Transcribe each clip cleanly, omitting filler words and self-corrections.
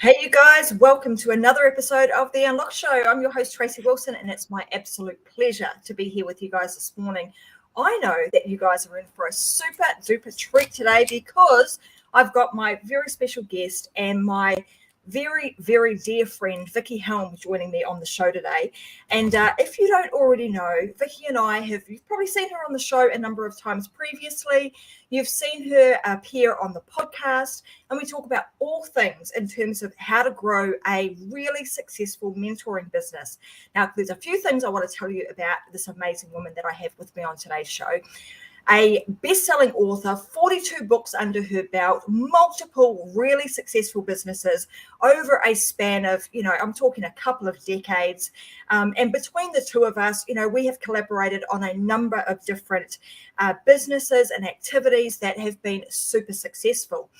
Hey, you guys, welcome to another episode of The Unlock Show. I'm your host, Tracy Wilson, and it's my absolute pleasure to be here with you guys this morning. I know that you guys are in for a super duper treat today because I've got my very special guest and my very, very dear friend, Vickie Helm, joining me on the show today. And if you don't already know, Vickie and I you've probably seen her on the show a number of times previously. You've seen her appear on the podcast, and we talk about all things in terms of how to grow a really successful mentoring business. Now, there's a few things I want to tell you about this amazing woman that I have with me on today's show. A best-selling author, 42 books under her belt, multiple really successful businesses over a span of, I'm talking a couple of decades. And between the two of us, we have collaborated on a number of different businesses and activities that have been super successful.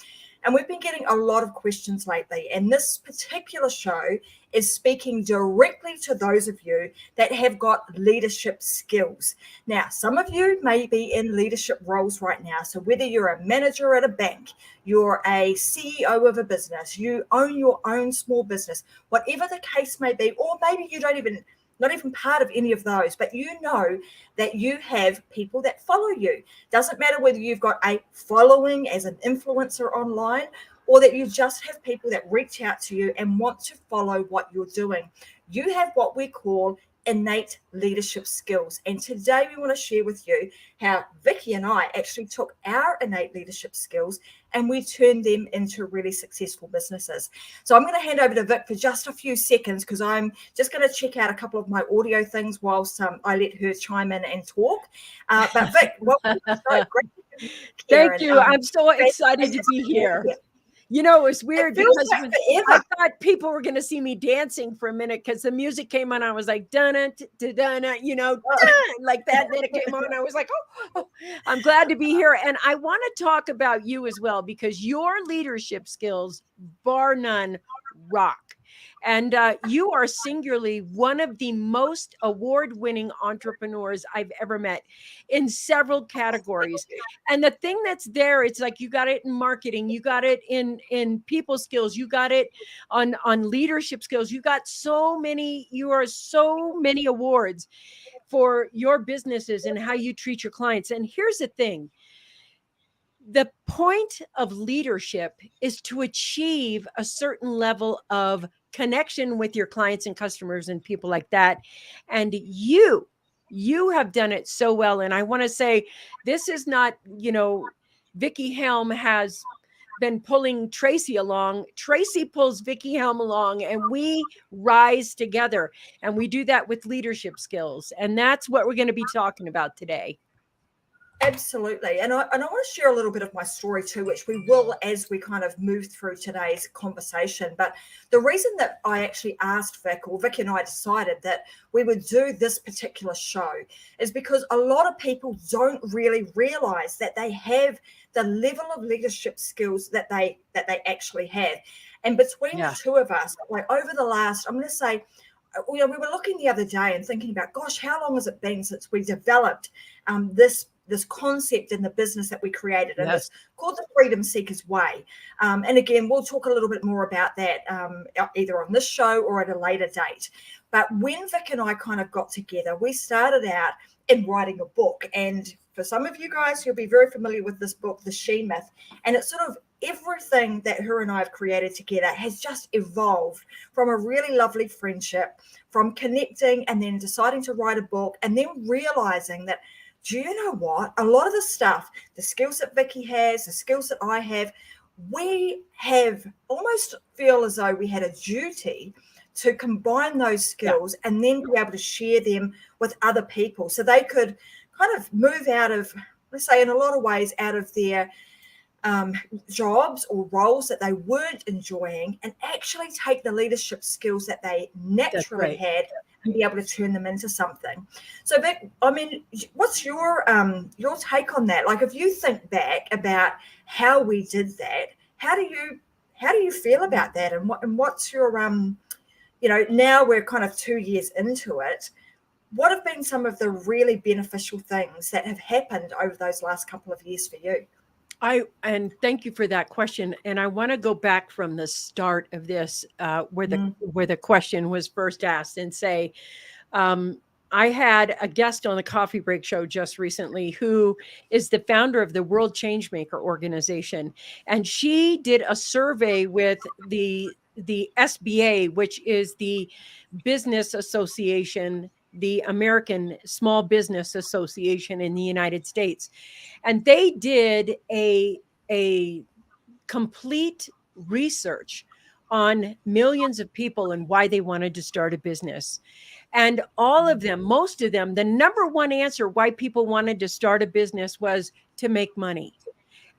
And we've been getting a lot of questions lately. And this particular show is speaking directly to those of you that have got leadership skills. Now, some of you may be in leadership roles right now. So whether you're a manager at a bank, you're a CEO of a business, you own your own small business, whatever the case may be, or maybe you not even part of any of those, but you know that you have people that follow you. Doesn't matter whether you've got a following as an influencer online or that you just have people that reach out to you and want to follow what you're doing. You have what we call innate leadership skills. And today we want to share with you how Vickie and I actually took our innate leadership skills and we turned them into really successful businesses. So I'm going to hand over to Vic for just a few seconds because I'm just going to check out a couple of my audio things whilst I let her chime in and talk. But Vic, welcome to the show. Great to be here. Thank you. I'm so excited to be here. You know, it was weird because I thought people were going to see me dancing for a minute because the music came on. I was like, dun like that. Then it came on. I was like, oh, I'm glad to be here. And I want to talk about you as well, because your leadership skills, bar none, rock. And you are singularly one of the most award-winning entrepreneurs I've ever met in several categories. And the thing that's there, it's like you got it in marketing, you got it in people skills, you got it on leadership skills. You are so many awards for your businesses and how you treat your clients. And here's the thing. The point of leadership is to achieve a certain level of connection with your clients and customers and people like that. And you have done it so well. And I want to say, this is not, Vickie Helm has been pulling Tracy along. Tracy pulls Vickie Helm along, and we rise together. And we do that with leadership skills. And that's what we're going to be talking about today. Absolutely. And I want to share a little bit of my story too, which we will as we kind of move through today's conversation. But the reason that I actually asked Vickie and I decided that we would do this particular show is because a lot of people don't really realize that they have the level of leadership skills that they actually have. And between the two of us, like over the last, I'm going to say, we were looking the other day and thinking about, gosh, how long has it been since we developed this concept in the business that we created, and it's called the Freedom Seekers Way. And again, we'll talk a little bit more about that either on this show or at a later date. But when Vic and I kind of got together, we started out in writing a book. And for some of you guys, you'll be very familiar with this book, The She Myth. And it's sort of everything that her and I have created together has just evolved from a really lovely friendship, from connecting and then deciding to write a book and then realizing that, do you know what? A lot of the stuff, the skills that Vickie has, the skills that I have, we have almost feel as though we had a duty to combine those skills and then be able to share them with other people so they could kind of move out of, let's say in a lot of ways, out of their jobs or roles that they weren't enjoying and actually take the leadership skills that they naturally had and be able to turn them into something. So Vic, I mean, what's your take on that? Like, if you think back about how we did that, how do you feel about that? And what's your now we're kind of 2 years into it. What have been some of the really beneficial things that have happened over those last couple of years for you? And thank you for that question. And I want to go back from the start of this, where the question was first asked, and say, um, I had a guest on the Coffee Break Show just recently who is the founder of the World Changemaker organization, and she did a survey with the SBA, which is the Business Association, the American Small Business Association in the United States, and they did a complete research on millions of people and why they wanted to start a business. And all of them, most of them, the number one answer why people wanted to start a business was to make money.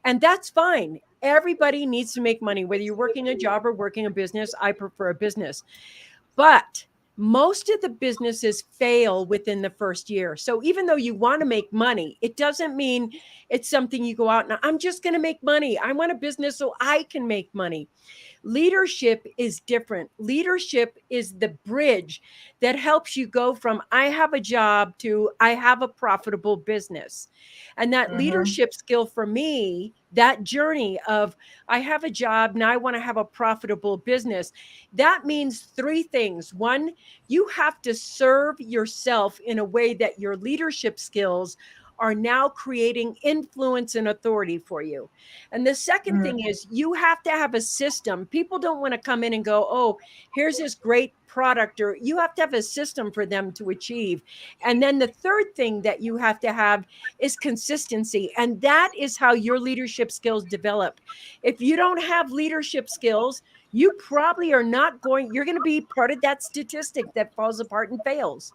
And that's fine. Everybody needs to make money, whether you're working a job or working a business. I prefer a business. But most of the businesses fail within the first year. So even though you want to make money, it doesn't mean it's something you go out and I'm just going to make money. I want a business so I can make money. Leadership is different. Leadership is the bridge that helps you go from I have a job to I have a profitable business. And that leadership skill for me, that journey of I have a job, now I want to have a profitable business, that means three things. One, you have to serve yourself in a way that your leadership skills are now creating influence and authority for you. And the second thing is you have to have a system. People don't want to come in and go, oh, here's this great product, or you have to have a system for them to achieve. And then the third thing that you have to have is consistency. And that is how your leadership skills develop. If you don't have leadership skills, you probably are not going, you're going to be part of that statistic that falls apart and fails.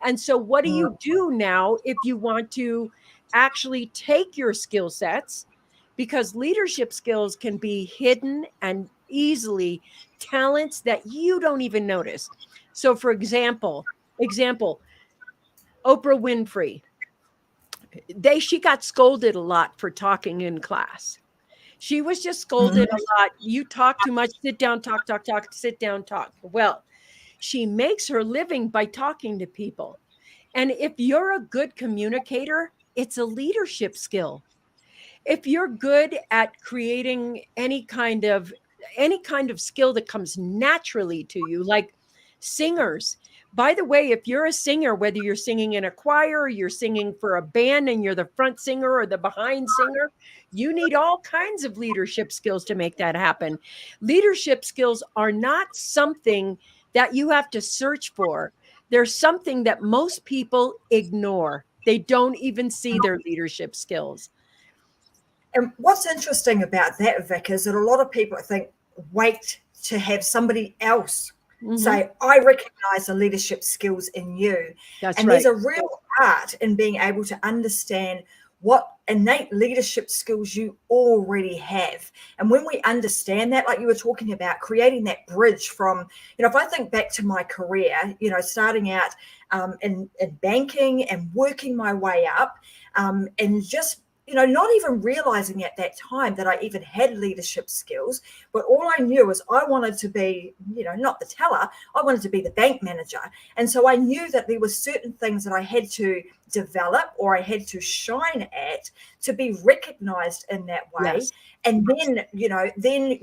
And so what do you do now if you want to actually take your skill sets? Because leadership skills can be hidden and easily talents that you don't even notice. So for example, Oprah Winfrey, she got scolded a lot for talking in class. She was just scolded a lot. You talk too much, sit down, talk, sit down, talk. Well, she makes her living by talking to people. And if you're a good communicator, it's a leadership skill. If you're good at creating any kind of skill that comes naturally to you, like singers. By the way, if you're a singer, whether you're singing in a choir, or you're singing for a band and you're the front singer or the behind singer, you need all kinds of leadership skills to make that happen. Leadership skills are not something that you have to search for. There's something that most people ignore. They don't even see their leadership skills. And what's interesting about that, Vic, is that a lot of people wait to have somebody else say, I recognize the leadership skills in you. That's and right. There's a real art in being able to understand what innate leadership skills you already have. And when we understand that, like you were talking about, creating that bridge from, if I think back to my career, starting out in banking and working my way up, and just not even realizing at that time that I even had leadership skills, but all I knew was I wanted to be, not the teller, I wanted to be the bank manager. And so I knew that there were certain things that I had to develop or I had to shine at to be recognized in that way. Yes. And then, then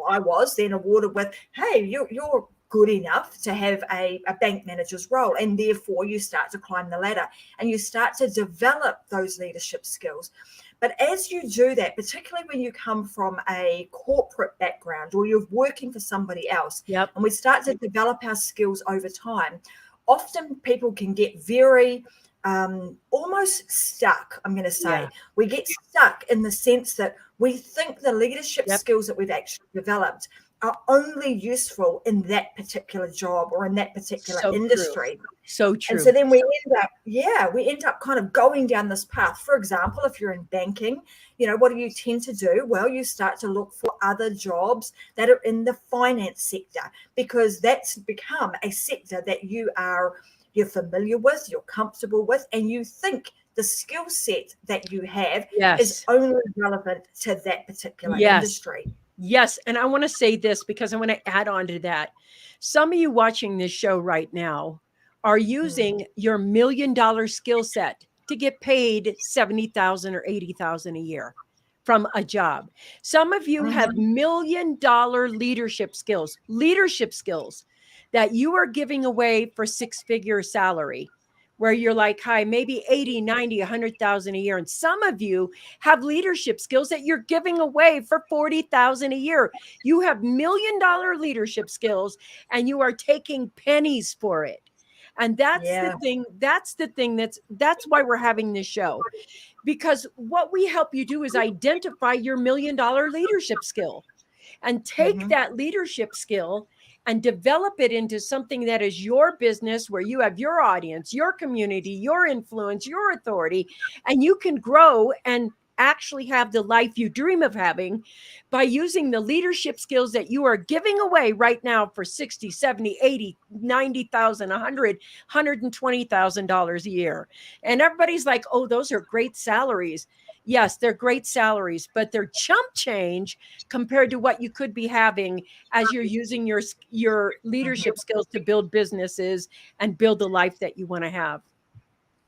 I was then awarded with, hey, you're good enough to have a bank manager's role, and therefore you start to climb the ladder and you start to develop those leadership skills. But as you do that, particularly when you come from a corporate background or you're working for somebody else, and we start to develop our skills over time, often people can get very almost stuck. I'm going to say we get stuck in the sense that we think the leadership skills that we've actually developed are only useful in that particular job or in that particular industry. True. So true. And so then we end up kind of going down this path. For example, if you're in banking, what do you tend to do? Well, you start to look for other jobs that are in the finance sector, because that's become a sector that you're familiar with, you're comfortable with, and you think the skill set that you have is only relevant to that particular industry. Yes. And I want to say this because I want to add on to that. Some of you watching this show right now are using your $1 million skill set to get paid 70,000 or 80,000 a year from a job. Some of you have $1 million leadership skills that you are giving away for 6-figure salary, where you're like, hi, maybe 80, 90, 100,000 a year. And some of you have leadership skills that you're giving away for 40,000 a year. You have $1 million leadership skills and you are taking pennies for it. And that's the thing. That's why we're having this show, because what we help you do is identify your $1 million leadership skill and take that leadership skill and develop it into something that is your business, where you have your audience, your community, your influence, your authority, and you can grow and actually have the life you dream of having by using the leadership skills that you are giving away right now for 60, 70, 80, 90,000, 100, $120,000 a year. And everybody's like, oh, those are great salaries. Yes, they're great salaries, but they're chump change compared to what you could be having as you're using your leadership skills to build businesses and build the life that you want to have.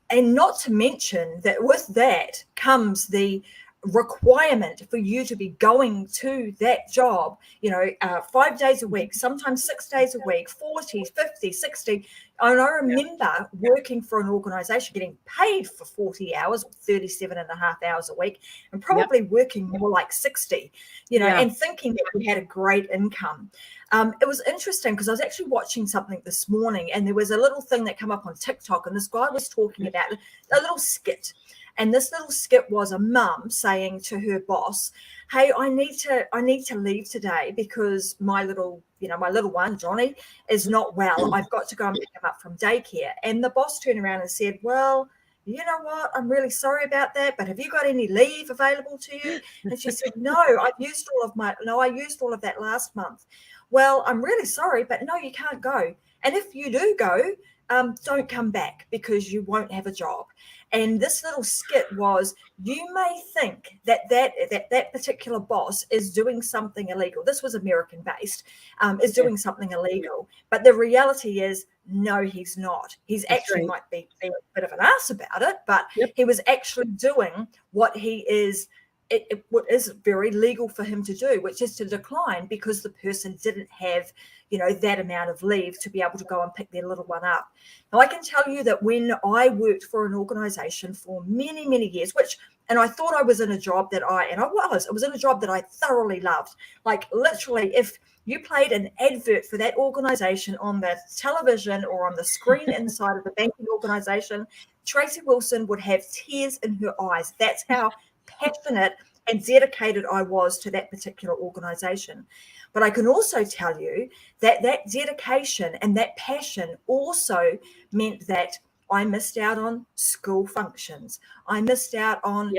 And not to mention that with that comes the requirement for you to be going to that job, 5 days a week, sometimes 6 days a week, 40, 50, 60. And I remember working for an organization, getting paid for 40 hours, 37 and a half hours a week, and probably working more like 60, and thinking that we had a great income. It was interesting because I was actually watching something this morning, and there was a little thing that came up on TikTok, and this guy was talking about a little skit. And this little skit was a mum saying to her boss, hey, I need to leave today because my little one, Johnny, is not well. I've got to go and pick him up from daycare. And the boss turned around and said, well, you know what? I'm really sorry about that, but have you got any leave available to you? And she said, no, I used all of that last month. Well, I'm really sorry, but no, you can't go. And if you do go, don't come back because you won't have a job. And this little skit was, you may think that particular boss is doing something illegal. This was American based, is doing something illegal. But the reality is, no, he's not. He's actually might be a bit of an ass about it, but he was actually doing what he is. What is very legal for him to do, which is to decline because the person didn't have, that amount of leave to be able to go and pick their little one up. Now, I can tell you that when I worked for an organization for many, many years, and I thought I was in a job that I was in a job that I thoroughly loved. Like literally, if you played an advert for that organization on the television or on the screen inside of the banking organization, Tracy Wilson would have tears in her eyes. That's how passionate and dedicated I was to that particular organization. But I can also tell you that dedication and that passion also meant that I missed out on school functions. I missed out on,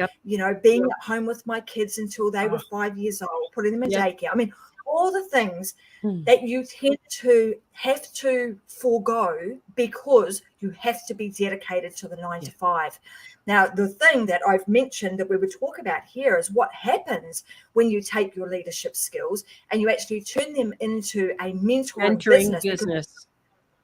being at home with my kids until they were 5 years old, putting them in daycare. I mean, all the things that you tend to have to forego because you have to be dedicated to the 9 to 5. Now, the thing that I've mentioned that we would talk about here is what happens when you take your leadership skills and you actually turn them into a mentoring business.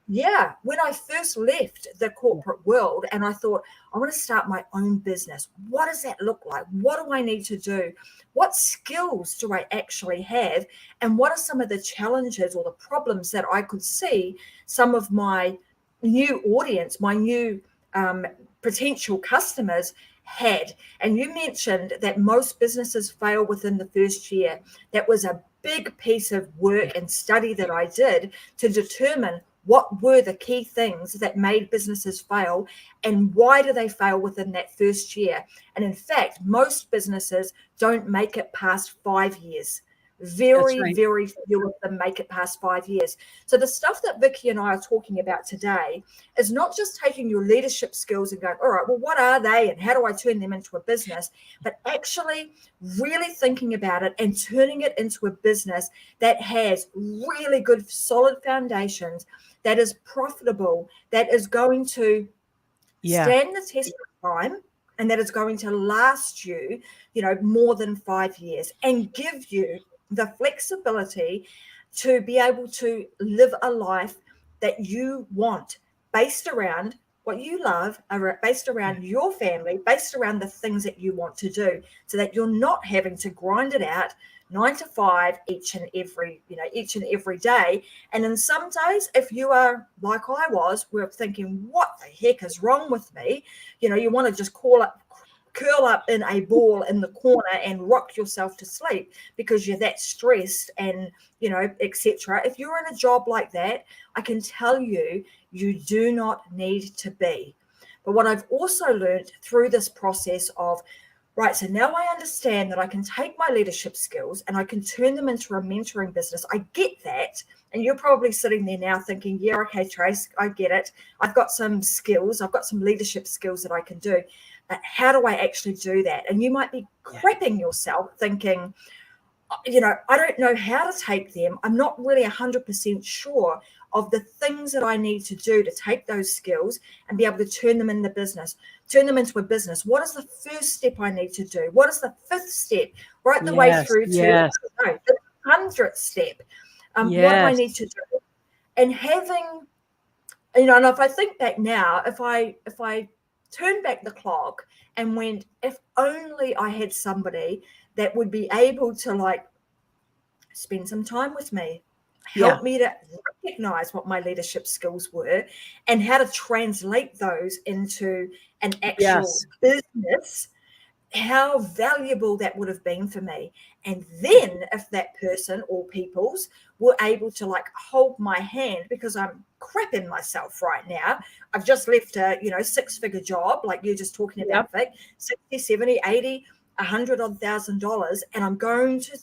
Yeah, when I first left the corporate world and I thought, I want to start my own business. What does that look like? What do I need to do? What skills do I actually have? And what are some of the challenges or the problems that I could see some of my new audience, my new potential customers had? And you mentioned that most businesses fail within the first year. That was a big piece of work and study that I did to determine what were the key things that made businesses fail and why do they fail within that first year? And in fact, most businesses don't make it past 5 years. Very few of them make it past 5 years. So the stuff that Vickie and I are talking about today is not just taking your leadership skills and going, all right, well, what are they and how do I turn them into a business? But actually really thinking about it and turning it into a business that has really good, solid foundations, that is profitable, that is going to stand the test of time, and that is going to last you, more than 5 years and give you the flexibility to be able to live a life that you want based around what you love, are based around your family, based around the things that you want to do, so that you're not having to grind it out 9 to 5 each and every day. And in some days, if you are like I was, we're thinking, what the heck is wrong with me? You want to just curl up in a ball in the corner and rock yourself to sleep because you're that stressed and etc. If you're in a job like that, I can tell you, you do not need to be. But what I've also learned through this process of, right, so now I understand that I can take my leadership skills and I can turn them into a mentoring business. I get that. And you're probably sitting there now thinking, yeah, okay, Trace, I get it. I've got some skills. I've got some leadership skills that I can do. How do I actually do that? And you might be crapping yourself thinking, I don't know how to take them. I'm not really 100% sure of the things that I need to do to take those skills and be able to turn them into a business. What is the first step I need to do? What is the fifth step? Right the way through to the 100th step. What do I need to do? And having, and if I think back now, if I turn back the clock and went, if only I had somebody that would be able to spend some time with me, help me to recognize what my leadership skills were and how to translate those into an actual business, how valuable that would have been for me. And then if that person or peoples were able to hold my hand, because I'm crapping myself right now. I've just left a, 6-figure job, like you're just talking about, Vic, 60, 70, 80, $100,000, and I'm going to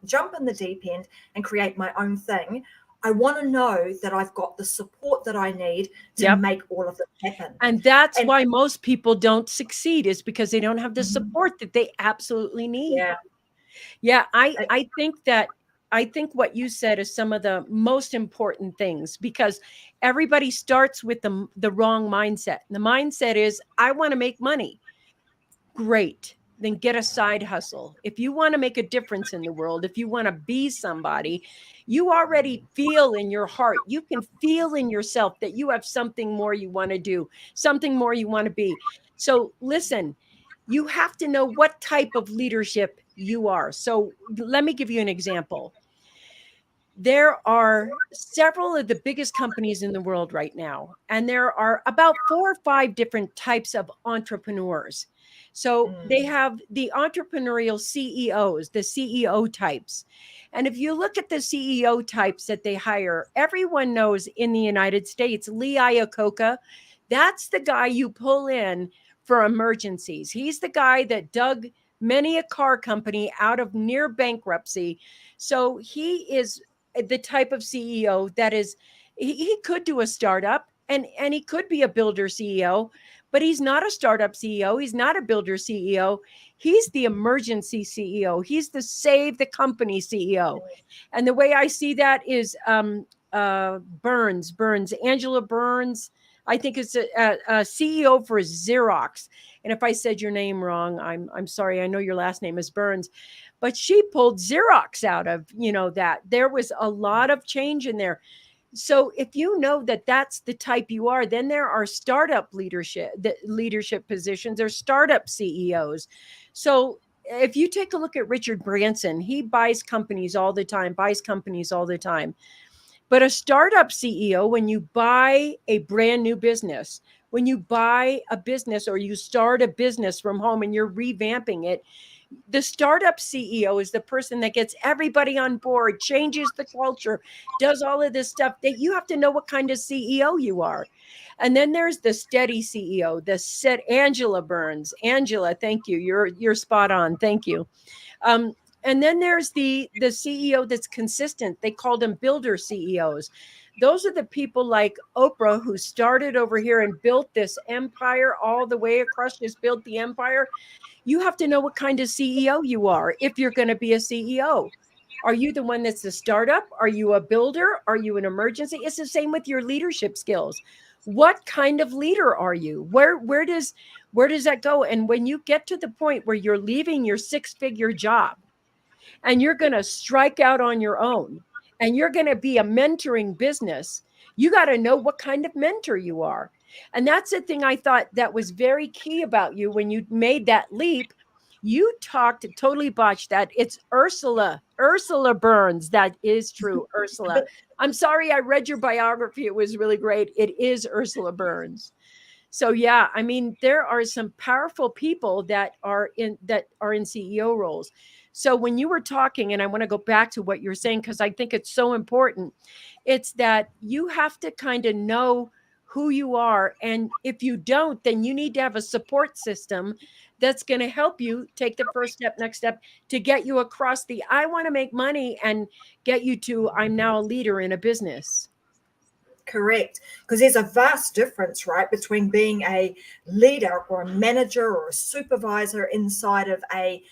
jump in the deep end and create my own thing. I want to know that I've got the support that I need to make all of this happen. And that's why most people don't succeed, is because they don't have the support that they absolutely need. I think what you said is some of the most important things, because everybody starts with the wrong mindset. The mindset is, I want to make money. Great. Then get a side hustle. If you want to make a difference in the world, if you want to be somebody, you already feel in your heart, you can feel in yourself that you have something more you want to do, something more you want to be. So listen, you have to know what type of leadership you are. So let me give you an example. There are several of the biggest companies in the world right now, and there are about 4 or 5 different types of entrepreneurs. So they have the entrepreneurial CEOs, the CEO types. And if you look at the CEO types that they hire, everyone knows in the United States, Lee Iacocca, that's the guy you pull in for emergencies. He's the guy that dug many a car company out of near bankruptcy. So he is the type of CEO that is, he could do a startup and he could be a builder CEO, but he's not a startup CEO. He's not a builder CEO. He's the emergency CEO. He's the save the company CEO. And the way I see that is Angela Burns, I think it's a CEO for Xerox. And if I said your name wrong, I'm sorry. I know your last name is Burns, but she pulled Xerox out of, that. There was a lot of change in there. So if you know that that's the type you are, then there are startup leadership positions. There's startup CEOs. So if you take a look at Richard Branson, he buys companies all the time. But a startup CEO, when you buy a brand new business, when you buy a business or you start a business from home and you're revamping it, the startup CEO is the person that gets everybody on board, changes the culture, does all of this stuff. That you have to know what kind of CEO you are. And then there's the steady CEO, Angela Burns. Angela, thank you. You're spot on. Thank you. And then there's the CEO that's consistent. They call them builder CEOs. Those are the people like Oprah, who started over here and built this empire all the way across, just built the empire. You have to know what kind of CEO you are if you're going to be a CEO. Are you the one that's a startup? Are you a builder? Are you an emergency? It's the same with your leadership skills. What kind of leader are you? Where does that go? And when you get to the point where you're leaving your 6-figure job and you're going to strike out on your own and you're going to be a mentoring business, you got to know what kind of mentor you are. And that's the thing I thought that was very key about you when you made that leap. You talked, totally botched that. It's Ursula Burns. That is true, Ursula. I'm sorry, I read your biography. It was really great. It is Ursula Burns. So yeah, I mean, there are some powerful people that are in CEO roles. So when you were talking, and I want to go back to what you're saying, because I think it's so important, it's that you have to kind of know who you are. And if you don't, then you need to have a support system that's going to help you take the first step, next step, to get you across the I want to make money and get you to I'm now a leader in a business. Correct. Because there's a vast difference, right, between being a leader or a manager or a supervisor inside of a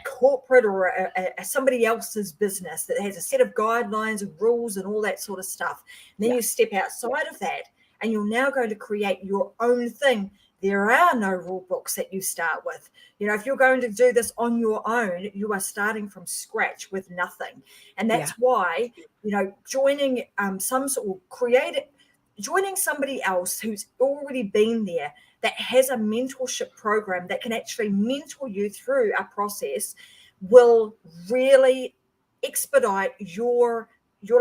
corporate or somebody else's business that has a set of guidelines and rules and all that sort of stuff. And then you step outside of that and you're now going to create your own thing. There are no rule books that you start with. You know, if you're going to do this on your own, you are starting from scratch with nothing. And that's why, you know, joining joining somebody else who's already been there, that has a mentorship program that can actually mentor you through a process, will really expedite your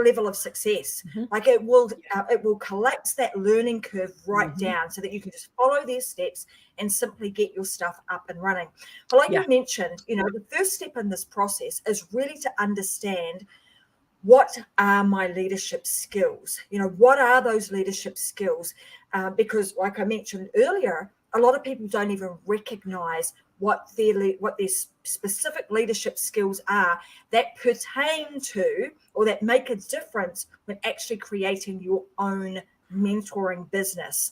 level of success. Like it will collapse that learning curve right down so that you can just follow their steps and simply get your stuff up and running. But like you mentioned, you know, the first step in this process is really to understand, what are my leadership skills? You know, what are those leadership skills? Because like I mentioned earlier, a lot of people don't even recognize what their specific leadership skills are that pertain to or that make a difference when actually creating your own mentoring business.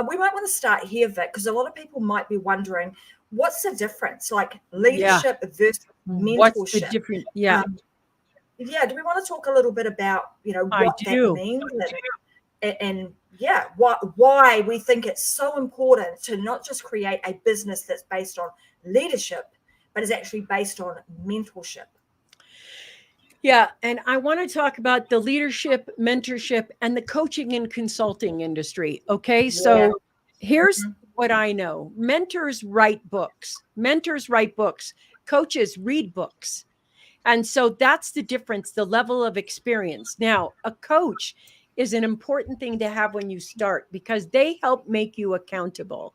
We might want to start here, Vic, because a lot of people might be wondering, what's the difference, like leadership versus mentorship? What's the difference? Do we want to talk a little bit about, you know, what that means and why we think it's so important to not just create a business that's based on leadership, but is actually based on mentorship? Yeah, and I want to talk about the leadership, mentorship, and the coaching and consulting industry. Okay, so here's what I know. Mentors write books. Coaches read books. And so that's the difference, the level of experience. Now, a coach is an important thing to have when you start because they help make you accountable.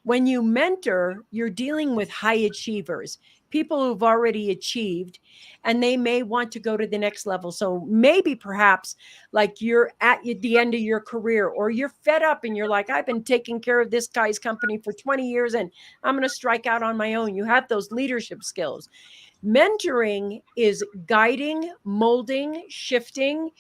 When you mentor, you're dealing with high achievers, people who've already achieved, and they may want to go to the next level. So maybe perhaps like you're at the end of your career, or you're fed up and you're like, I've been taking care of this guy's company for 20 years and I'm going to strike out on my own. You have those leadership skills. Mentoring is guiding, molding, shifting,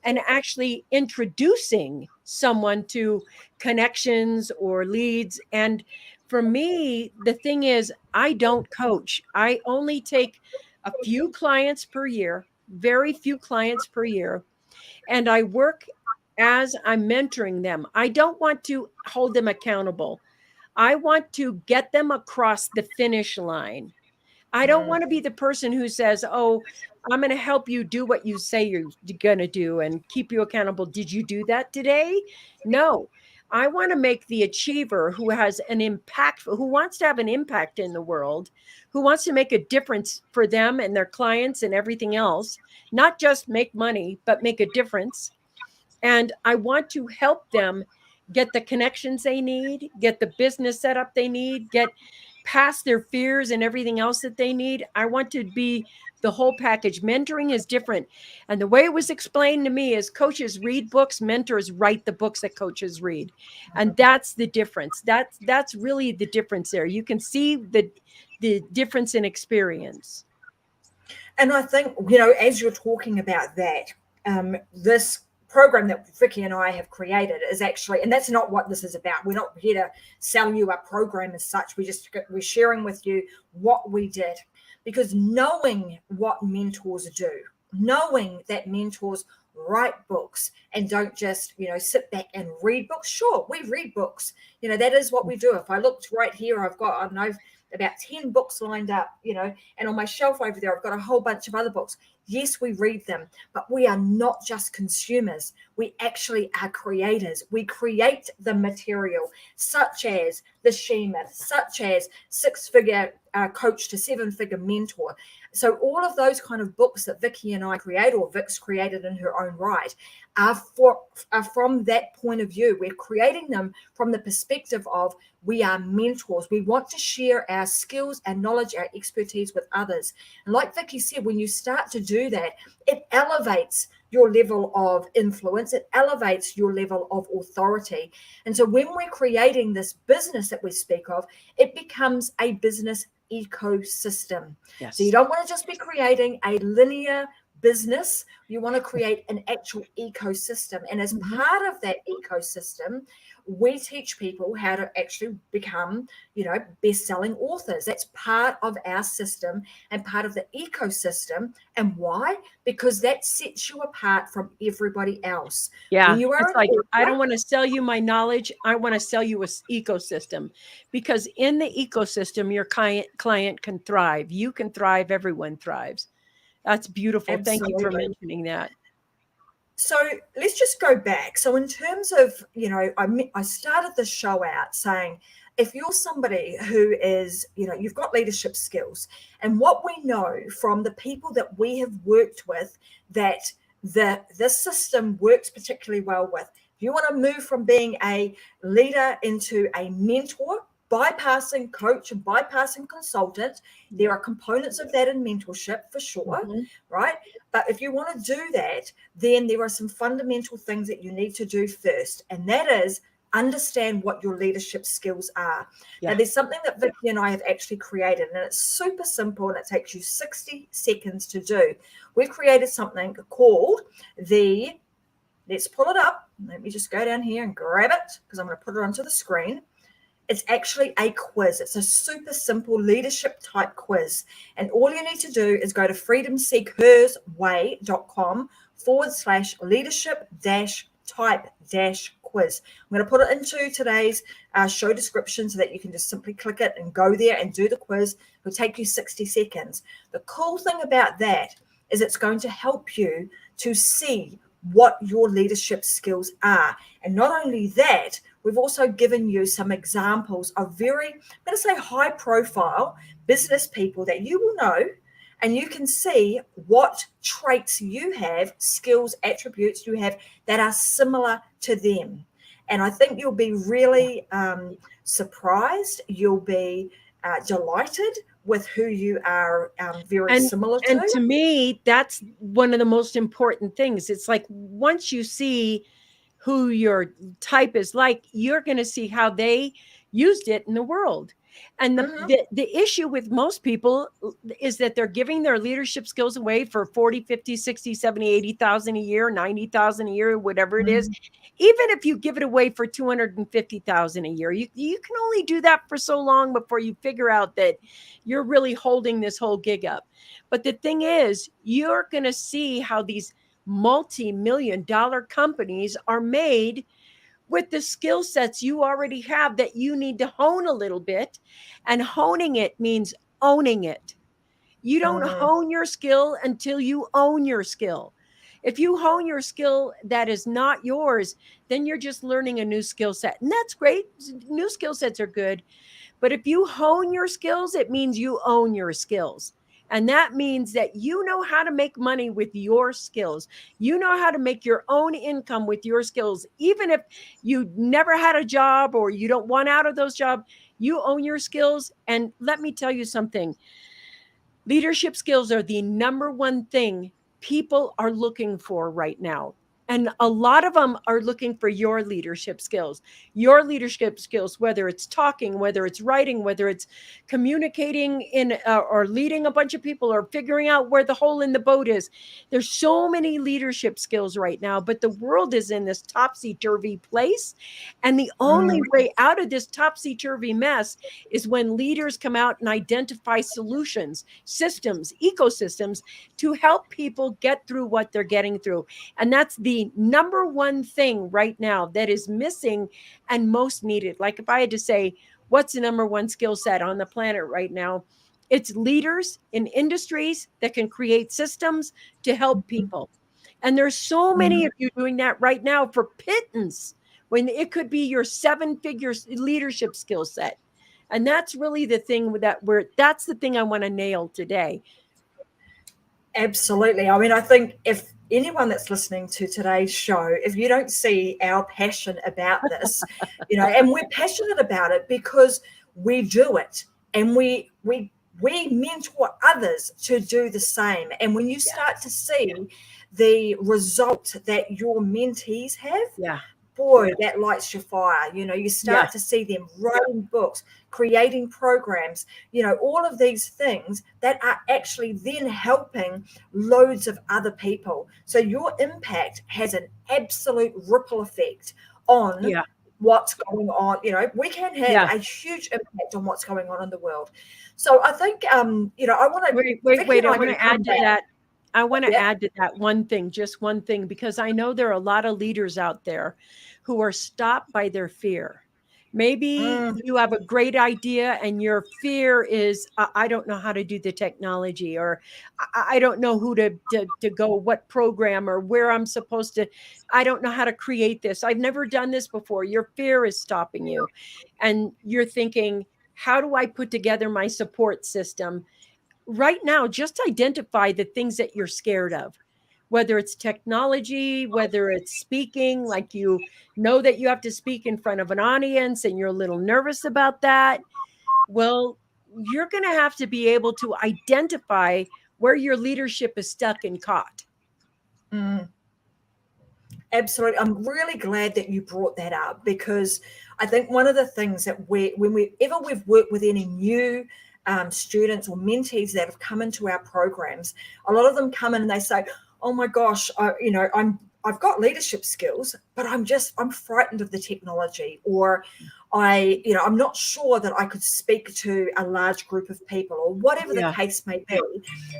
and actually introducing someone to connections or leads. And for me, the thing is, I don't coach. I only take a few clients per year, very few clients per year, and I work as I'm mentoring them. I don't want to hold them accountable. I want to get them across the finish line. I don't want to be the person who says, oh, I'm going to help you do what you say you're going to do and keep you accountable. Did you do that today? No. I want to make the achiever who has an impact, who wants to have an impact in the world, who wants to make a difference for them and their clients and everything else, not just make money, but make a difference. And I want to help them get the connections they need, get the business setup they need, get past their fears and everything else that they need. I want to be the whole package. Mentoring is different. And the way it was explained to me is coaches read books, mentors write the books that coaches read. And that's the difference. That's really the difference there. You can see the difference in experience. And I think, you know, as you're talking about that, this program that Vickie and I have created is actually, and that's not what this is about. We're not here to sell you a program as such. We're sharing with you what we did, because knowing what mentors do, knowing that mentors write books and don't just, you know, sit back and read books. Sure, we read books. You know, that is what we do. If I looked right here, I've got, I don't know, about 10 books lined up, and on my shelf over there, I've got a whole bunch of other books. Yes, we read them, but we are not just consumers. We actually are creators. We create the material, such as the She Myth, such as Six-Figure Coach to Seven-Figure Mentor. So all of those kind of books that Vickie and I create, or Vic's created in her own right, are from that point of view. We're creating them from the perspective of we are mentors. We want to share our skills, our knowledge, our expertise with others. And like Vickie said, when you start to do that, it elevates your level of influence. It elevates your level of authority. And so when we're creating this business that we speak of, it becomes a business ecosystem. Yes. So you don't want to just be creating a linear business. You want to create an actual ecosystem. And as part of that ecosystem, we teach people how to actually become, best-selling authors. That's part of our system and part of the ecosystem. And why? Because that sets you apart from everybody else. Yeah, When you are it's like, I don't want to sell you my knowledge. I want to sell you an ecosystem, because in the ecosystem, your client can thrive. You can thrive. Everyone thrives. That's beautiful. Absolutely. Thank you for mentioning that. So let's just go back. So in terms of, I started the show out saying, if you're somebody who is, you've got leadership skills, and what we know from the people that we have worked with, that this system works particularly well with. If you want to move from being a leader into a mentor, bypassing coach and bypassing consultant, there are components of that in mentorship for sure, right? But if you want to do that, then there are some fundamental things that you need to do first, and that is understand what your leadership skills are. Yeah. Now, there's something that Vickie and I have actually created, and it's super simple, and it takes you 60 seconds to do. We've created something called let's pull it up. Let me just go down here and grab it, because I'm going to put it onto the screen. It's actually a quiz. It's a super simple leadership type quiz. And all you need to do is go to freedomseekhersway.com/leadership-type-quiz. I'm going to put it into today's show description so that you can just simply click it and go there and do the quiz. It'll take you 60 seconds. The cool thing about that is it's going to help you to see what your leadership skills are. And not only that, we've also given you some examples of very, I'm going to say, high profile business people that you will know, and you can see what traits you have, skills, attributes you have that are similar to them. And I think you'll be really surprised. You'll be delighted with who you are very similar to. And to me, that's one of the most important things. It's like, once you see who your type is like, you're going to see how they used it in the world. And the issue with most people is that they're giving their leadership skills away for 40, 50, 60, 70, 80,000 a year, 90,000 a year, whatever it is. Even if you give it away for 250,000 a year, you can only do that for so long before you figure out that you're really holding this whole gig up. But the thing is, you're going to see how these multi-million-dollar companies are made with the skill sets you already have that you need to hone a little bit. And honing it means owning it. You don't hone your skill until you own your skill. If you hone your skill that is not yours, then you're just learning a new skill set. And that's great. New skill sets are good. But if you hone your skills, it means you own your skills. And that means that you know how to make money with your skills. You know how to make your own income with your skills. Even if you never had a job or you don't want out of those jobs, you own your skills. And let me tell you something. Leadership skills are the number one thing people are looking for right now. And a lot of them are looking for your leadership skills, whether it's talking, whether it's writing, whether it's communicating in or leading a bunch of people or figuring out where the hole in the boat is. There's so many leadership skills right now, but the world is in this topsy-turvy place. And the only way out of this topsy-turvy mess is when leaders come out and identify solutions, systems, ecosystems to help people get through what they're getting through. And that's the number one thing right now that is missing and most needed. Like, if I had to say, what's the number one skill set on the planet right now? It's leaders in industries that can create systems to help people. And there's so many of you doing that right now for pittance, when it could be your 7-figure leadership skill set. And that's really the thing that's the thing I want to nail today. Absolutely. I mean, I think if anyone that's listening to today's show, if you don't see our passion about this, and we're passionate about it because we do it, and we mentor others to do the same. And when you start to see the result that your mentees have, boy, that lights your fire. You start to see them writing books, creating programs, all of these things that are actually then helping loads of other people. So your impact has an absolute ripple effect on what's going on. We can have a huge impact on what's going on in the world. So I think, I want to wait. I want to add to that. I want to add to that one thing, just one thing, because I know there are a lot of leaders out there who are stopped by their fear. Maybe you have a great idea and your fear is, I don't know how to do the technology, or I don't know who to go, what program, or where I'm supposed to, I don't know how to create this. I've never done this before. Your fear is stopping you. And you're thinking, how do I put together my support system? Right now, just identify the things that you're scared of, whether it's technology, whether it's speaking, like you know that you have to speak in front of an audience and you're a little nervous about that. Well, you're going to have to be able to identify where your leadership is stuck and caught. Absolutely. I'm really glad that you brought that up, because I think one of the things that whenever we've worked with any new students or mentees that have come into our programs, a lot of them come in and they say, oh my gosh, I've got leadership skills, but I'm frightened of the technology, or I'm not sure that I could speak to a large group of people, or whatever the case may be.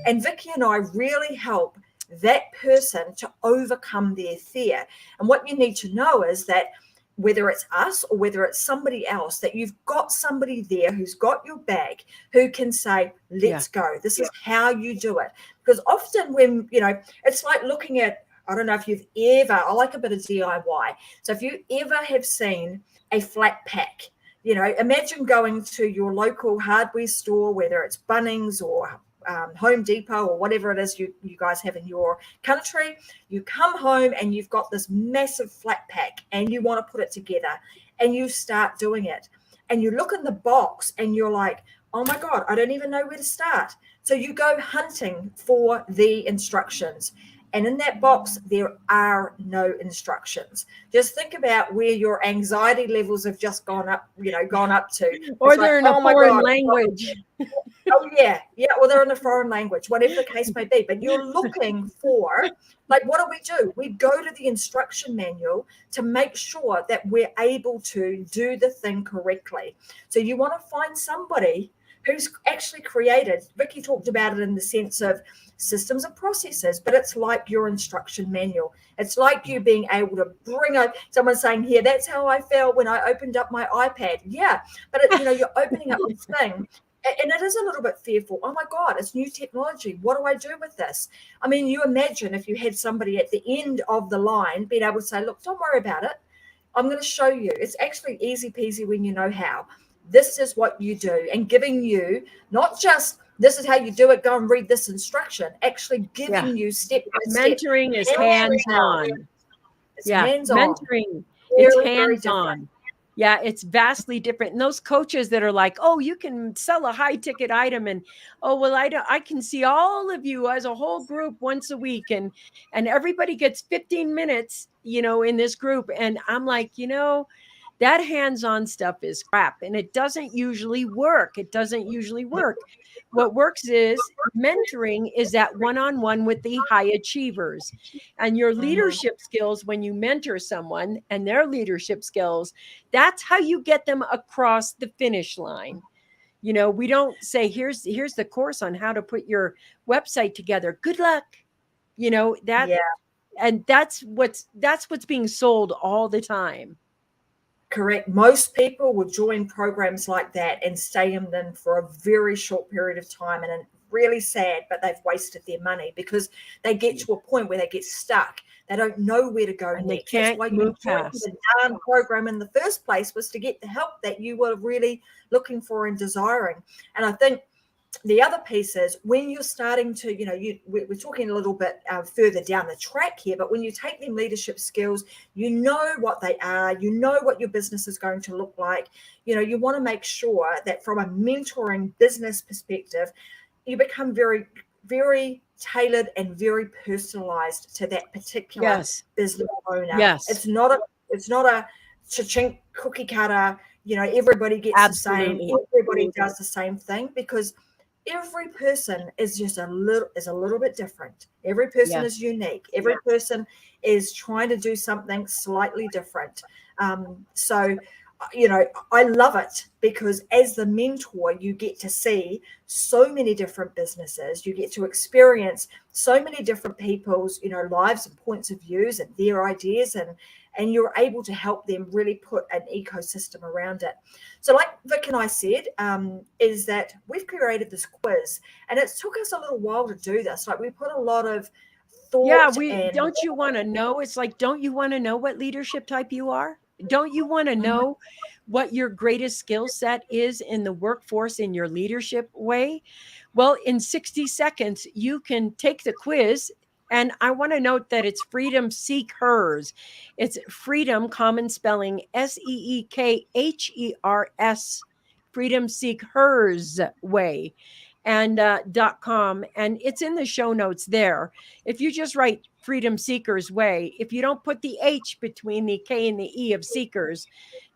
And Vickie and I really help that person to overcome their fear. And what you need to know is that whether it's us or whether it's somebody else, that you've got somebody there who's got your back, who can say, let's go. This is how you do it. Because often when, it's like looking at, I don't know if you've ever, I like a bit of DIY. So if you ever have seen a flat pack, imagine going to your local hardware store, whether it's Bunnings or Home Depot or whatever it is you guys have in your country. You come home and you've got this massive flat pack and you want to put it together, and you start doing it, and you look in the box and you're like, oh my God, I don't even know where to start. So you go hunting for the instructions. And in that box, there are no instructions. Just think about where your anxiety levels have just gone up to. Or they're in a foreign language. Oh, yeah. Well, they're in a foreign language, whatever the case may be. But you're looking for, like, what do? We go to the instruction manual to make sure that we're able to do the thing correctly. So you want to find somebody who's actually created, Vickie talked about it in the sense of systems and processes, but it's like your instruction manual. It's like you being able to bring up someone saying, here, that's how I felt when I opened up my iPad. Yeah, but you're opening up this thing. And it is a little bit fearful. Oh my God, it's new technology. What do I do with this? I mean, you imagine if you had somebody at the end of the line being able to say, look, don't worry about it. I'm going to show you. It's actually easy peasy when you know how. This is what you do. And giving you not just, this is how you do it, go and read this instruction, actually giving you step by step. Mentoring is hands-on. It's hands-on. Mentoring, it's hands-on. Yeah, it's vastly different. And those coaches that are like, oh, you can sell a high ticket item, and oh, well, I can see all of you as a whole group once a week, and everybody gets 15 minutes, in this group. And I'm like, that hands-on stuff is crap, and it doesn't usually work. What works is mentoring, is that one-on-one with the high achievers, and your leadership skills. When you mentor someone and their leadership skills, that's how you get them across the finish line. We don't say, here's the course on how to put your website together. Good luck. And that's what's being sold all the time. Correct. Most people will join programs like that and stay in them for a very short period of time, and it's really sad, but they've wasted their money because they get to a point where they get stuck. They don't know where to go And next. they can't That's why you move joined past. the darn program in the first place, was to get the help that you were really looking for and desiring. And I think the other piece is when you're starting to, we're talking a little bit further down the track here, but when you take them leadership skills, you know what they are, you know what your business is going to look like. You want to make sure that from a mentoring business perspective, you become very, very tailored and very personalized to that particular business owner. Yes. It's not a cha-chink cookie cutter, everybody gets the same, everybody does the same thing, because every person is just a little bit different. Every person is unique. Every person is trying to do something slightly different. So, I love it because as the mentor, you get to see so many different businesses. You get to experience so many different people's, lives and points of views and their ideas, and you're able to help them really put an ecosystem around it. So like Vic and I said, is that we've created this quiz, and it took us a little while to do this. Like we put a lot of thought. Don't you want to know? It's like, don't you want to know what leadership type you are? Don't you want to know what your greatest skill set is in the workforce in your leadership way? Well, in 60 seconds, you can take the quiz. And I want to note that it's Freedom Seek Hers. It's Freedom, common spelling, SEEKHERS, Freedom Seek Hers way, and .com. And it's in the show notes there. If you just write Freedom Seekers Way, if you don't put the H between the K and the E of seekers,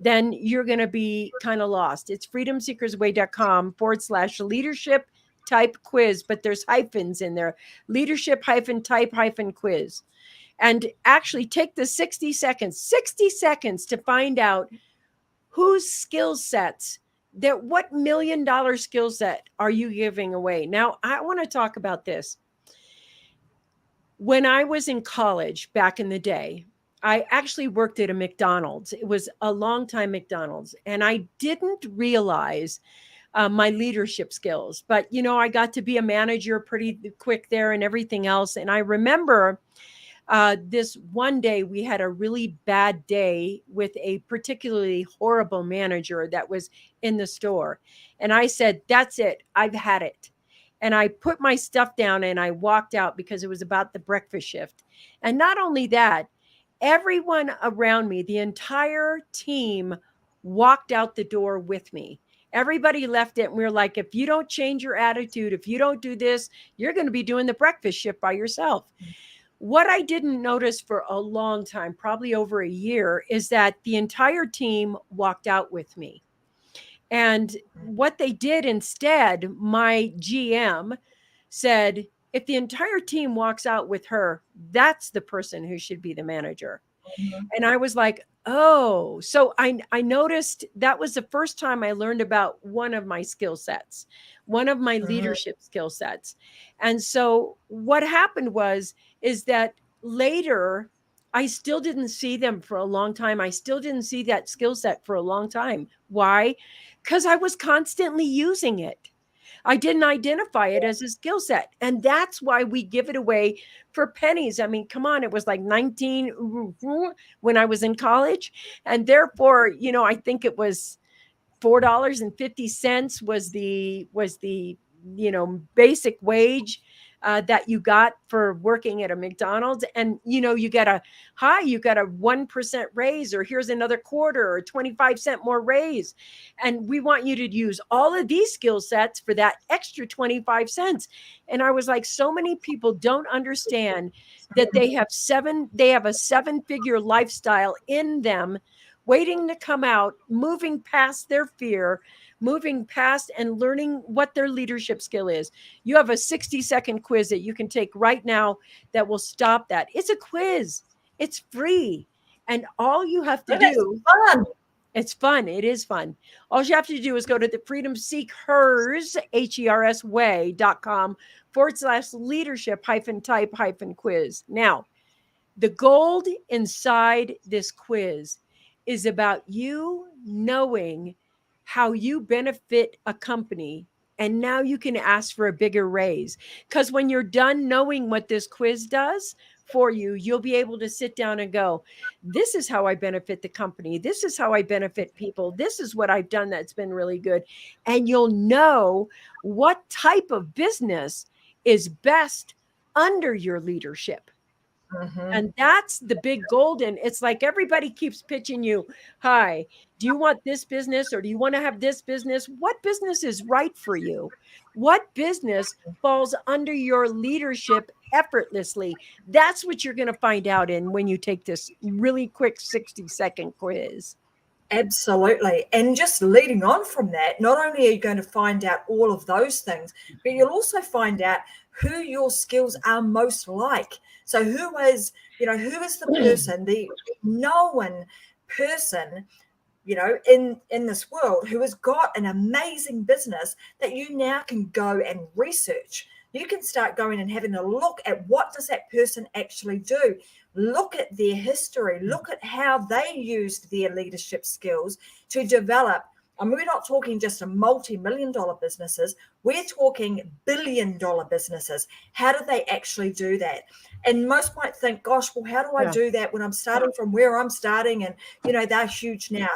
then you're going to be kind of lost. It's freedomseekersway.com/leadership type quiz, but there's hyphens in there. Leadership -type -quiz. And actually take the 60 seconds to find out whose skill sets, what $1 million skill set are you giving away? Now, I want to talk about this. When I was in college back in the day, I actually worked at a McDonald's. It was a long time McDonald's, and I didn't realize my leadership skills. But, I got to be a manager pretty quick there and everything else. And I remember this one day we had a really bad day with a particularly horrible manager that was in the store. And I said, that's it. I've had it. And I put my stuff down and I walked out because it was about the breakfast shift. And not only that, everyone around me, the entire team, walked out the door with me. Everybody left it. And we were like, if you don't change your attitude, if you don't do this, you're going to be doing the breakfast shift by yourself. What I didn't notice for a long time, probably over a year, is that the entire team walked out with me. And what they did instead, my GM said, if the entire team walks out with her, that's the person who should be the manager. And I was like, oh, so I noticed that was the first time I learned about one of my skill sets, one of my leadership skill sets. And so what happened is that later I still didn't see them for a long time. I still didn't see that skill set for a long time. Why? Because I was constantly using it. I didn't identify it as a skill set. And that's why we give it away for pennies. I mean, come on, it was like 19 when I was in college. And therefore, I think it was $4.50 was the basic wage that you got for working at a McDonald's. And you get a 1% raise, or here's another quarter, or 25-cent more raise, and we want you to use all of these skill sets for that extra 25 cents. And I was like, so many people don't understand that they have a 7-figure lifestyle in them, waiting to come out, moving past their fear, moving past and learning what their leadership skill is. You have a 60-second quiz that you can take right now that will stop that. It's a quiz. It's free. And all you have to do, it's fun. It is fun. All you have to do is go to the Freedom Seek Hers, HERS way.com/leadership -type -quiz. Now, the gold inside this quiz is about you knowing how you benefit a company. And now you can ask for a bigger raise. Because when you're done knowing what this quiz does for you, you'll be able to sit down and go, this is how I benefit the company. This is how I benefit people. This is what I've done that's been really good. And you'll know what type of business is best under your leadership. Mm-hmm. And that's the big golden. It's like everybody keeps pitching you, hi, do you want this business or do you want to have this business? What business is right for you? What business falls under your leadership effortlessly? That's what you're going to find out in when you take this really quick 60-second quiz. Absolutely. And just leading on from that, not only are you going to find out all of those things, but you'll also find out who your skills are most like. So who is the person, the known person, in this world who has got an amazing business that you now can go and research. You can start going and having a look at what does that person actually do. Look at their history. Look at how they used their leadership skills to develop. And we're not talking just a multi-million-dollar businesses. We're talking billion-dollar businesses. How do they actually do that? And most might think, gosh, well, how do I do that when I'm starting from where I'm starting? And, they're huge now.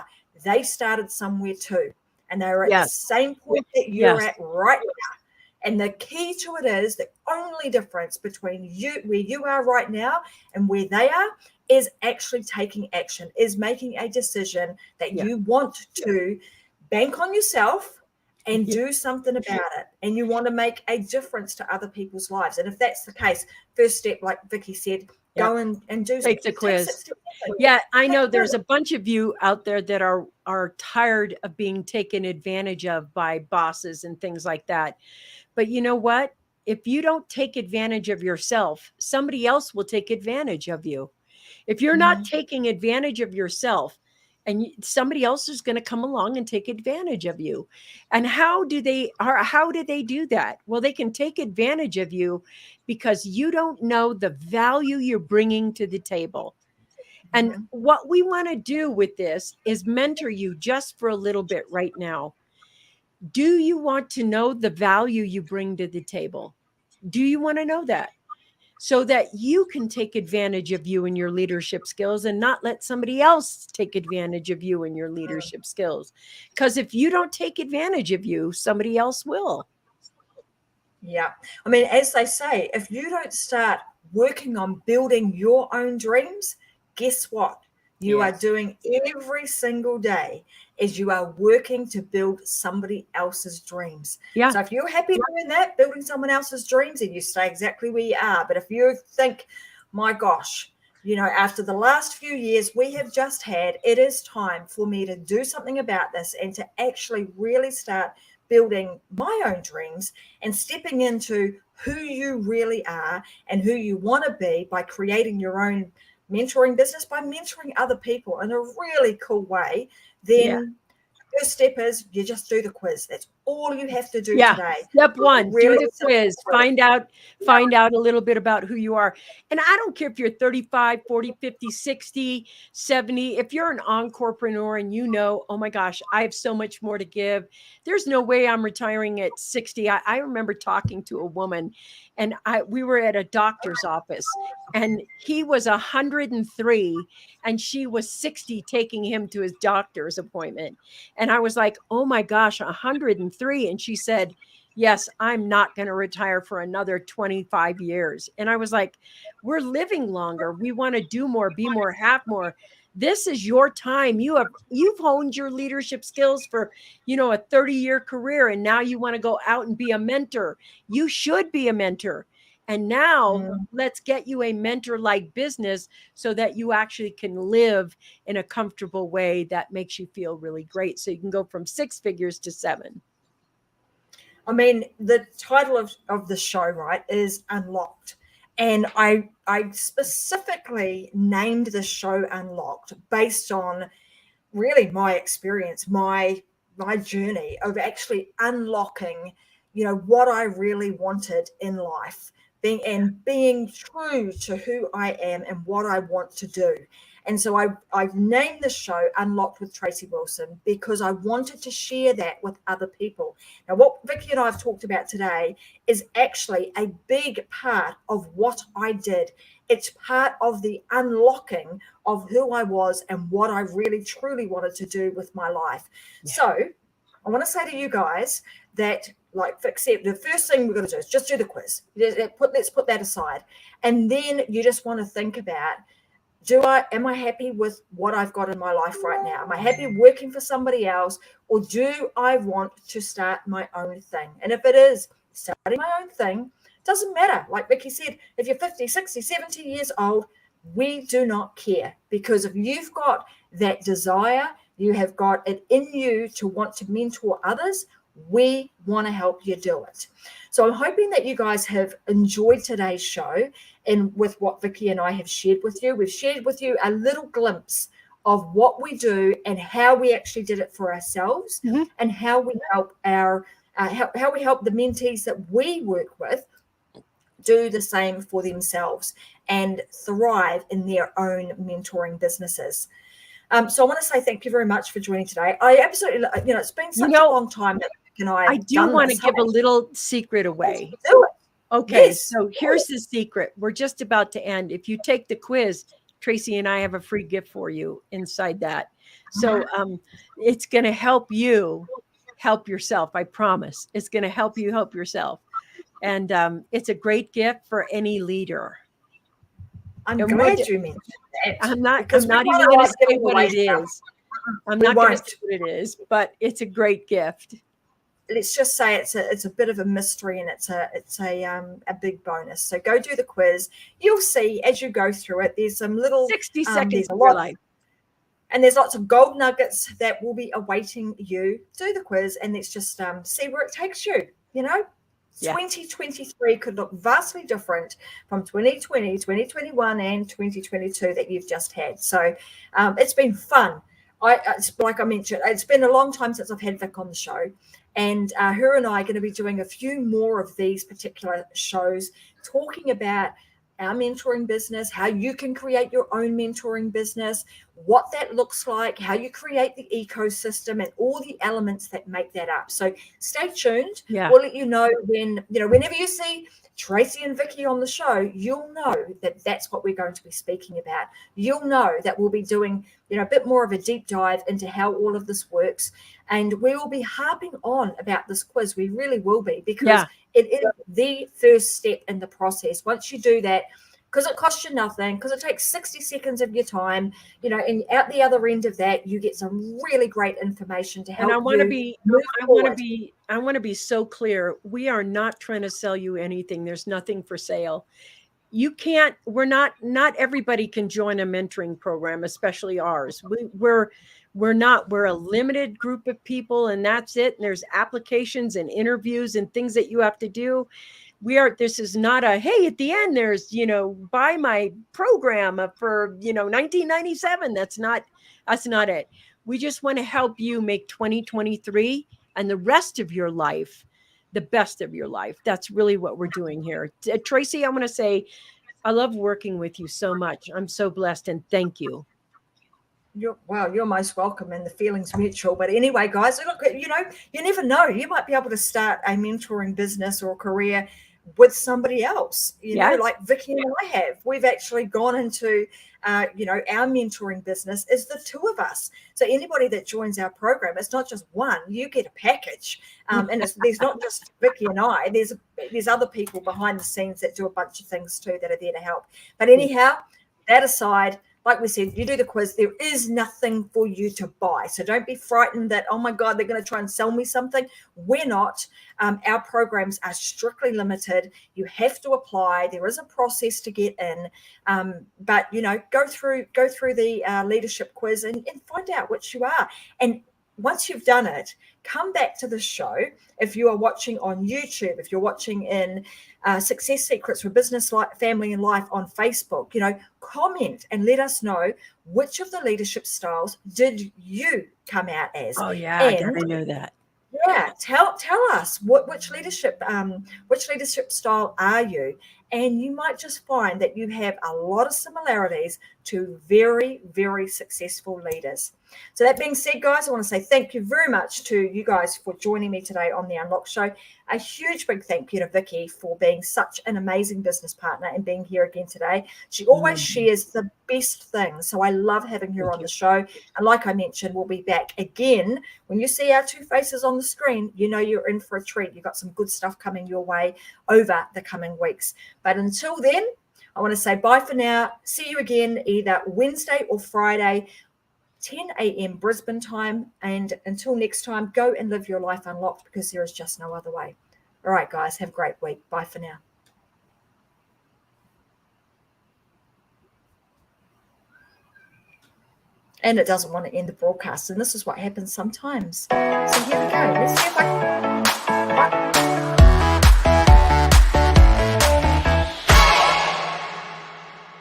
They started somewhere too. And they were at the same point that you're at right now. And the key to it is the only difference between you, where you are right now and where they are, is actually taking action, is making a decision that you want to bank on yourself and do something about it. And you want to make a difference to other people's lives. And if that's the case, first step, like Vickie said, go and do take the quiz. Yeah, I know there's a bunch of you out there that are tired of being taken advantage of by bosses and things like that. But you know what? If you don't take advantage of yourself, somebody else will take advantage of you. If you're not taking advantage of yourself, and somebody else is going to come along and take advantage of you. And how do they do that? Well, they can take advantage of you because you don't know the value you're bringing to the table. And what we want to do with this is mentor you just for a little bit right now. Do you want to know the value you bring to the table? Do you want to know that? So that you can take advantage of you and your leadership skills and not let somebody else take advantage of you and your leadership skills. Because if you don't take advantage of you, somebody else will. Yeah. I mean, as they say, if you don't start working on building your own dreams, guess what? You are doing every single day is you are working to build somebody else's dreams. Yeah. So if you're happy doing that, building someone else's dreams, then you stay exactly where you are. But if you think, my gosh, after the last few years we have just had, it is time for me to do something about this and to actually really start building my own dreams and stepping into who you really are and who you want to be by creating your own mentoring business, by mentoring other people in a really cool way, then first step is you just do the quiz. That's all you have to do today. Step one, do the quiz. Find out a little bit about who you are. And I don't care if you're 35, 40, 50, 60, 70. If you're an entrepreneur and oh my gosh, I have so much more to give. There's no way I'm retiring at 60. I remember talking to a woman and we were at a doctor's office and he was 103 and she was 60 taking him to his doctor's appointment. And I was like, oh my gosh, 103. And she said, yes, I'm not going to retire for another 25 years. And I was like, we're living longer. We want to do more, be more, have more. This is your time. You've honed your leadership skills for, a 30-year career. And now you want to go out and be a mentor. You should be a mentor. And now let's get you a mentor-like business so that you actually can live in a comfortable way that makes you feel really great. So you can go from 6 figures to 7. I mean, the title of the show, right, is Unlocked. And I specifically named the show Unlocked based on really my experience, my journey of actually unlocking, what I really wanted in life, being true to who I am and what I want to do. And so I've named this show Unlocked with Tracy Wilson because I wanted to share that with other people. Now, what Vickie and I have talked about today is actually a big part of what I did. It's part of the unlocking of who I was and what I really truly wanted to do with my life. Yeah. So I want to say to you guys that, like Vic said, the first thing we're going to do is just do the quiz. Let's put that aside. And then you just want to think about, am I happy with what I've got in my life right now? Am I happy working for somebody else? Or do I want to start my own thing? And if it is starting my own thing, doesn't matter. Like Vickie said, if you're 50, 60, 70 years old, we do not care, because if you've got that desire, you have got it in you to want to mentor others, we want to help you do it. So I'm hoping that you guys have enjoyed today's show, and with what Vickie and I have shared with you. We've shared with you a little glimpse of what we do and how we actually did it for ourselves, and how we help how we help the mentees that we work with do the same for themselves and thrive in their own mentoring businesses. So I want to say thank you very much for joining today. I absolutely, it's been such a long time that Vic and I do want to give a little secret away. Okay, yes. So here's the secret. We're just about to end. If you take the quiz, Tracy and I have a free gift for you inside that. So it's going to help you help yourself. I promise. It's going to help you help yourself. And it's a great gift for any leader. I'm glad you mentioned that. I'm not even going to say what it is. I'm not going to say what it is, but it's a great gift. Let's just say it's a bit of a mystery, and it's a big bonus. So go do the quiz. You'll see as you go through it. There's some little 60 seconds of your life, and there's lots of gold nuggets that will be awaiting you. Do the quiz, and let's just see where it takes you. 2023 could look vastly different from 2020, 2021, and 2022 that you've just had. So it's been fun. It's like I mentioned, it's been a long time since I've had Vic on the show, and her and I are going to be doing a few more of these particular shows, talking about our mentoring business, how you can create your own mentoring business, what that looks like, how you create the ecosystem, and all the elements that make that up. So stay tuned. Yeah. We'll let you know whenever you see Tracy and Vickie on the show, you'll know that that's what we're going to be speaking about. You'll know that we'll be doing, a bit more of a deep dive into how all of this works. And we will be harping on about this quiz. We really will be, because it is the first step in the process. Once you do that, because it costs you nothing, because it takes 60 seconds of your time, and out the other end of that, you get some really great information to help you. And I want to be so clear. We are not trying to sell you anything. There's nothing for sale. Not everybody can join a mentoring program, especially ours. We're a limited group of people, and that's it. And there's applications and interviews and things that you have to do. This is not a, hey, at the end, there's, buy my program for, 1997. That's not it. We just want to help you make 2023 and the rest of your life the best of your life. That's really what we're doing here. Tracy, I want to say, I love working with you so much. I'm so blessed, and thank you. You're most welcome, and the feeling's mutual. But anyway, guys, look, you never know. You might be able to start a mentoring business or career with somebody else, like Vickie and I have. We've actually gone into, our mentoring business is the two of us. So anybody that joins our program, it's not just one, you get a package. And there's not just Vickie and I, there's other people behind the scenes that do a bunch of things too that are there to help. But anyhow, that aside, like we said, you do the quiz, there is nothing for you to buy. So don't be frightened that, oh my God, they're going to try and sell me something. We're not. Our programs are strictly limited. You have to apply. There is a process to get in. But, go through the leadership quiz and find out which you are. And once you've done it, come back to the show. If you are watching on YouTube, if you're watching in Success Secrets for Business, Family and Life on Facebook, comment and let us know which of the leadership styles did you come out as. Oh yeah, I gotta know that. Yeah, tell us which leadership style are you, and you might just find that you have a lot of similarities to very, very successful leaders. So that being said, guys, I want to say thank you very much to you guys for joining me today on the Unlock Show. A huge big thank you to Vickie for being such an amazing business partner and being here again today. She always shares the best things, so I love having her on the show. And like I mentioned, we'll be back again. When you see our two faces on the screen, you know you're in for a treat. You've got some good stuff coming your way over the coming weeks. But until then, I want to say bye for now. See you again either Wednesday or Friday, 10 a.m. Brisbane time. And until next time, go and live your life unlocked, because there is just no other way. All right, guys, have a great week. Bye for now. And it doesn't want to end the broadcast. And this is what happens sometimes. So here we go. Let's see if I